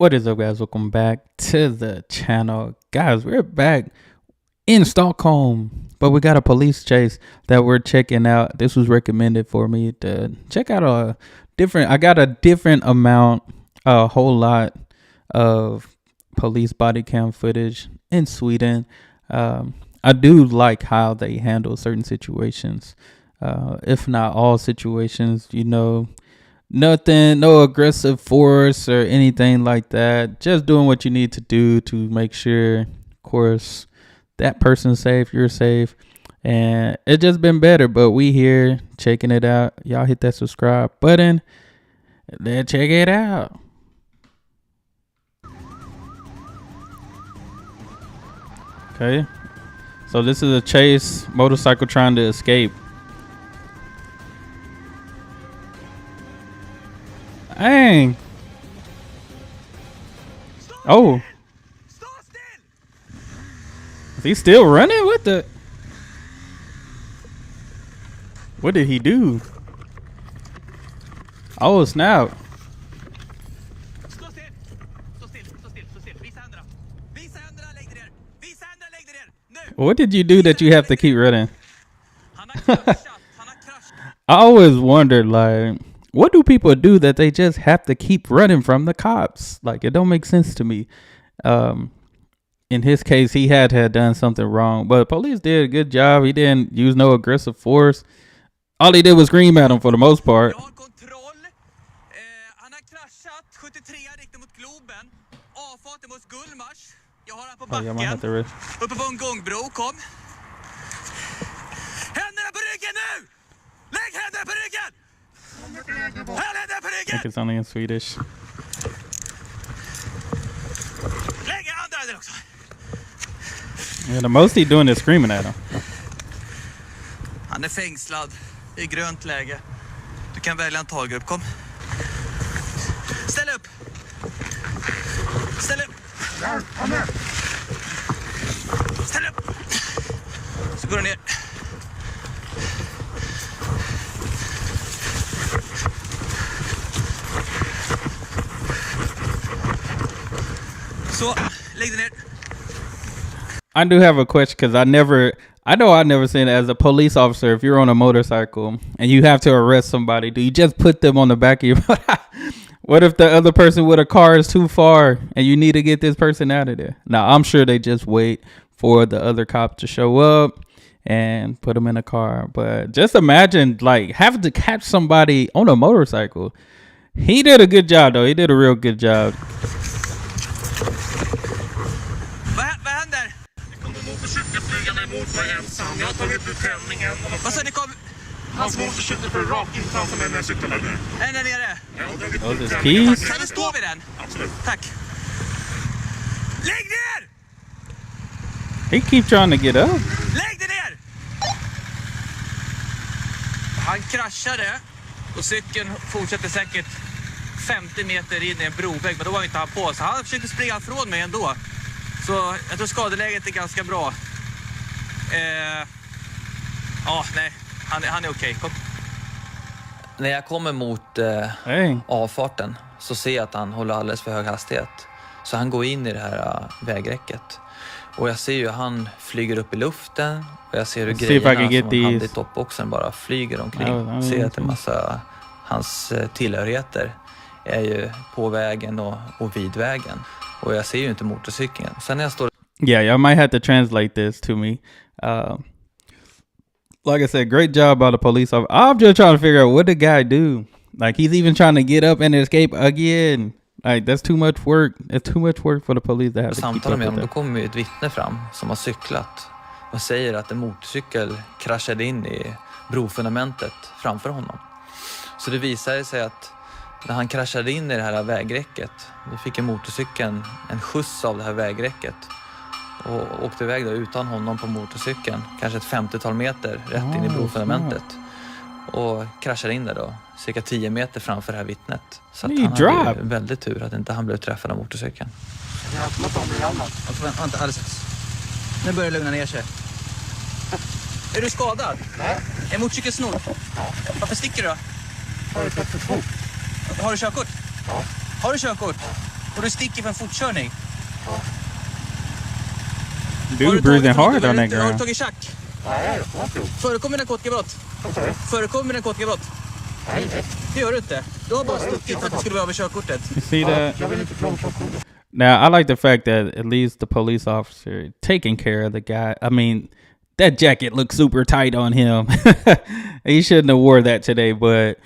What is up, guys? Welcome back to the channel. Guys, we're back in Stockholm, but we got a police chase that we're checking out. This was recommended for me to check out I got a different amount, a whole lot of police body cam footage in Sweden. I do like how they handle certain situations, if not all situations, nothing, no aggressive force or anything like that. Just doing what you need to do to make sure, of course, that person's safe, you're safe. And it's just been better. But we here checking it out. Y'all hit that subscribe button. Then check it out. Okay. So this is a chase, motorcycle trying to escape. Dang. Oh. Is he still running? What did he do? Oh, snap. What did you do that you have to keep running? I always wondered, like, what do people do that they just have to keep running from the cops? Like, it don't make sense to me. In his case, he had done something wrong, but police did a good job. He didn't use no aggressive force. All he did was scream at him for the most part. Oh, jag might have to risk. Uppe på en gångbro, kom. Händerna på ryggen nu! Lägg händerna på ryggen! Händerna på ryggen! I think it's only in Swedish. Lägg andra där också. Yeah, the most he doing is screaming at him. Han är fängslad i grönt läge. Du kan välja en talgrupp, kom. Ställ upp! Ställ upp! Ställ upp! Så går du ner. Så, lägg dig ner. I do have a question because I know I've never seen it as a police officer. If you're on a motorcycle and you have to arrest somebody, do you just put them on the back of your What if the other person with a car is too far and you need to get this person out of there? Now, I'm sure they just wait for the other cop to show up and put them in a car. But just imagine, like, having to catch somebody on a motorcycle. He did a good job, though. He did a real good job. Vad händer? Det kommer motorcykelflygande emot mig ensam. Jag tar upp uttändningen. Vad sa ni kom? Hans motorcykel för rakt in framför mig när jag cyklar nu. En där nere. Jag har dragit Oh, upp this uttändningen. keys? Kan du stå vid den? Absolut. Tack. Lägg ner! He keep trying to get up. Lägg dig ner! Han kraschade och cykeln fortsatte säkert 50 meter in i en brovägg, men då var inte han på. Så han försökte springa från mig ändå. Så jag tror skadeläget är ganska bra. Nej, han är okej. Kom. När jag kommer mot avfarten så ser jag att han håller alldeles för hög hastighet. Så han går in i det här vägräcket. Och jag ser ju att han flyger upp i luften. Och jag ser hur grejerna som han hade i toppboxen bara flyger omkring. Jag ser att en massa hans tillhörigheter är ju på vägen och vid vägen. Och jag ser ju inte motorcykeln. Sen när jag står... Yeah, I might have to translate this to me. Like I said, great job by the police officer. I'm just trying to figure out what the guy do. Like, he's even trying to get up and escape again. Like, that's too much work. It's too much work for the police to have to keep up med with honom, då that. kommer ju ett vittne fram som har cyklat och säger att en motorcykel kraschade in i brofundamentet framför honom. Så det visade sig att när han kraschade in i det här vägräcket, då fick en motorcykeln en skjuts av det här vägräcket och åkte iväg då utan honom på motorcykeln, kanske ett 50-tal meter rätt in i brofundamentet och kraschade in där då, cirka 10 meter framför det här vittnet. Så att han hade väldigt tur att inte han blev träffad av motorcykeln. Vänta, alldeles. Nu börjar det lugna ner sig. Är du skadad? Nej. Är motorcykeln snor? Ja. Varför sticker du då? Har du körkort? Har du körkort? Ja. Har du körkort? Och du sticker för en fortkörning. Dude breathing hard on that Har du ground. tagit tjack? Nej, Förekommer narkotikabrott? Förekommer narkotikabrott? nej. Det gör du inte. Du har bara stuckit för att du skulle behöva körkortet. You see that? Jag vill inte plånka kort. Now, I like the fact that at least the police officer taking care of the guy. I mean, that jacket looks super tight on him. He shouldn't have wore that today, but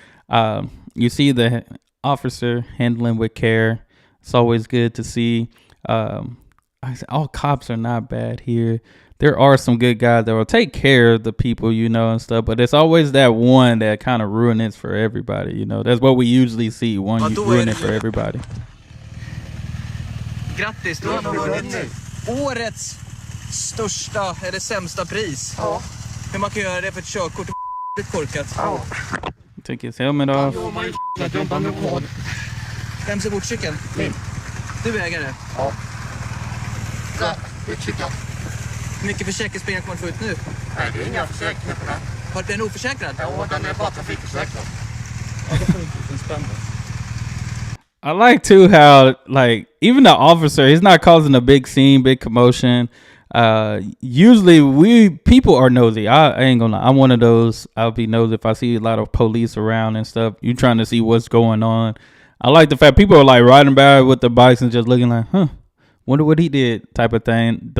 you see the officer handling with care. It's always good to see. All cops are not bad here. There are some good guys that will take care of the people, you know, and stuff. But it's always that one that kind of ruins it for everybody, you know. That's what we usually see. One ruin it for everybody. Grattis, du har nog vunnit årets största eller sämsta pris. Ja. Hur man kan göra det för ett körkort är korkat. Ja. Took his helmet off. Jo, man att jobba med kod. Vems är bortcykeln? Min. Du äger det. Ja. Där, utkikat. Hur mycket försäkringspengar kommer du få ut nu? Nej, det är inga försäkringar på den. Har du en oförsäkrad? Ja, den är bara trafikförsäkrad. I like too how like even the officer, he's not causing a big scene, big commotion. Usually people are nosy. I ain't gonna lie. I'm one of those. I'll be nosy if I see a lot of police around and stuff. You trying to see what's going on. I like the fact people are like riding by with the bikes and just looking like, wonder what he did type of thing.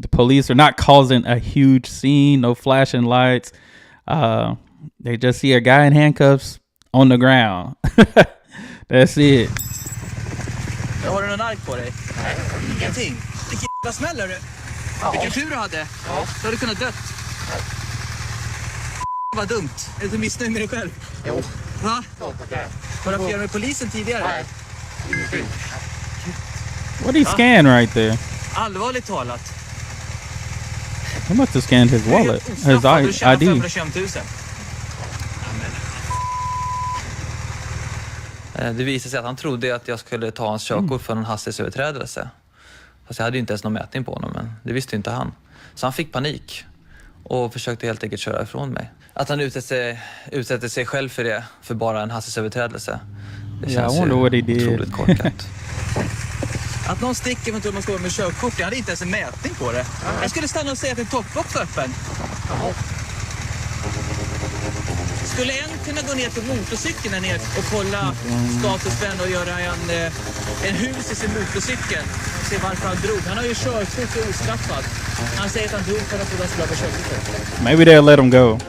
The police are not causing a huge scene, no flashing lights. They just see a guy in handcuffs on the ground. That's it. Har du någon nark på dig? Nej, Ingenting. Vilken jävla smäll är du? Vilken tur du hade. Ja. Du hade kunnat dött. Vad dumt. Är du missnöjd med dig själv? Jo. Va? Klart att det är. Har du haft med polisen tidigare? Nej, ingenting. What he scan right there? Allvarligt talat. He must have scanned his wallet, his Du tjänar ID. 525 000. Det visade sig att han trodde att jag skulle ta hans körkort för en hastighetsöverträdelse. Fast jag hade ju inte ens någon mätning på honom, men det visste ju inte han. Så han fick panik och försökte helt enkelt köra ifrån mig. Att han utsätter sig själv för det, för bara en hastighetsöverträdelse. Det Yeah, I känns wonder what he did. otroligt korkat. Att någon sticker för att man ska vara med körkort, jag hade inte ens en mätning på det. Jag skulle stanna och säga att en toppbox är öppen. Skulle en kunna gå ner till motorcykeln där nere och kolla statusvän och göra en hus i sin motorcykel och se varför han drog. Han har ju körkort ostraffat. Han säger att han drog för att han skulle ha körkort. Maybe they'll let him go.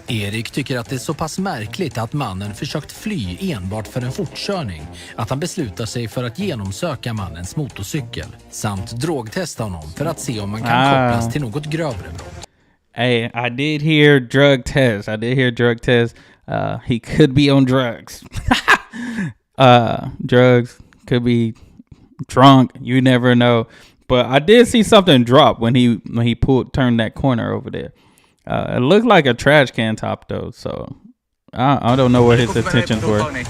Erik tycker att det är så pass märkligt att mannen försökt fly enbart för en fortkörning att han beslutar sig för att genomsöka mannens motorcykel samt drogtesta honom för att se om man kan kopplas till något grövre brott. Hey, I did hear drug test. He could be on drugs. Drugs, could be drunk. You never know. But I did see something drop when he turned that corner over there. It looked like a trash can top though, so I don't know what his intentions were. Okej.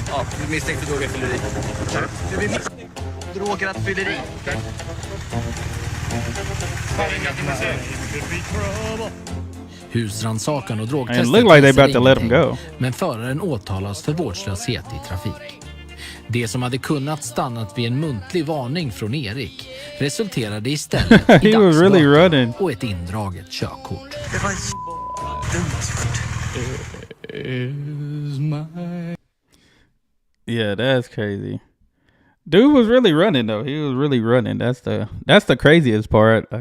Ja, du misstänkt för drograttfylleri. Du blir misstänkt för drograttfylleri. Husrannsakan och And it drogtester looked like they visar about to let him ingenting, go. men föraren åtalas för vårdslöshet i trafik. Det som hade kunnat stannat vid en muntlig varning från Erik resulterade istället i He was really running. dagsböter och ett indraget körkort. Det var dumt. Yeah, that's crazy. Dude was really running though. He was really running. That's the craziest part.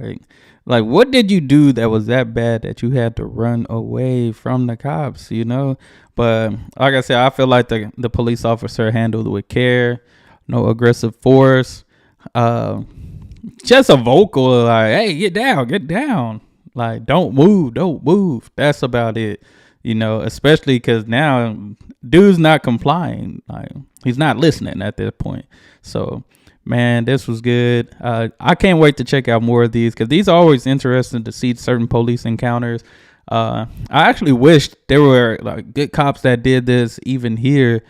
Like what did you do that was that bad that you had to run away from the cops, you know? But like I said, I feel like the police officer handled it with care, no aggressive force. Just a vocal like, hey, get down. Like, don't move. That's about it. You know, especially because now dude's not complying. Like, he's not listening at this point. So, man, this was good. I can't wait to check out more of these because these are always interesting to see certain police encounters. I actually wish there were like good cops that did this even here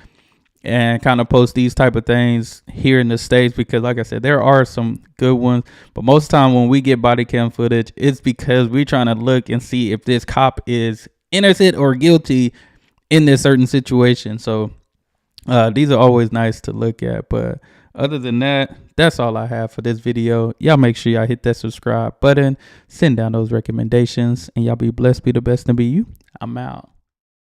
and kind of post these type of things here in the States because, like I said, there are some good ones. But most of the time when we get body cam footage, it's because we're trying to look and see if this cop is innocent or guilty in this certain situation. So These are always nice to look at, but other than that, that's all I have for this video. Y'all make sure y'all hit that subscribe button, send down those recommendations, and y'all be blessed, be the best, and be you. I'm out.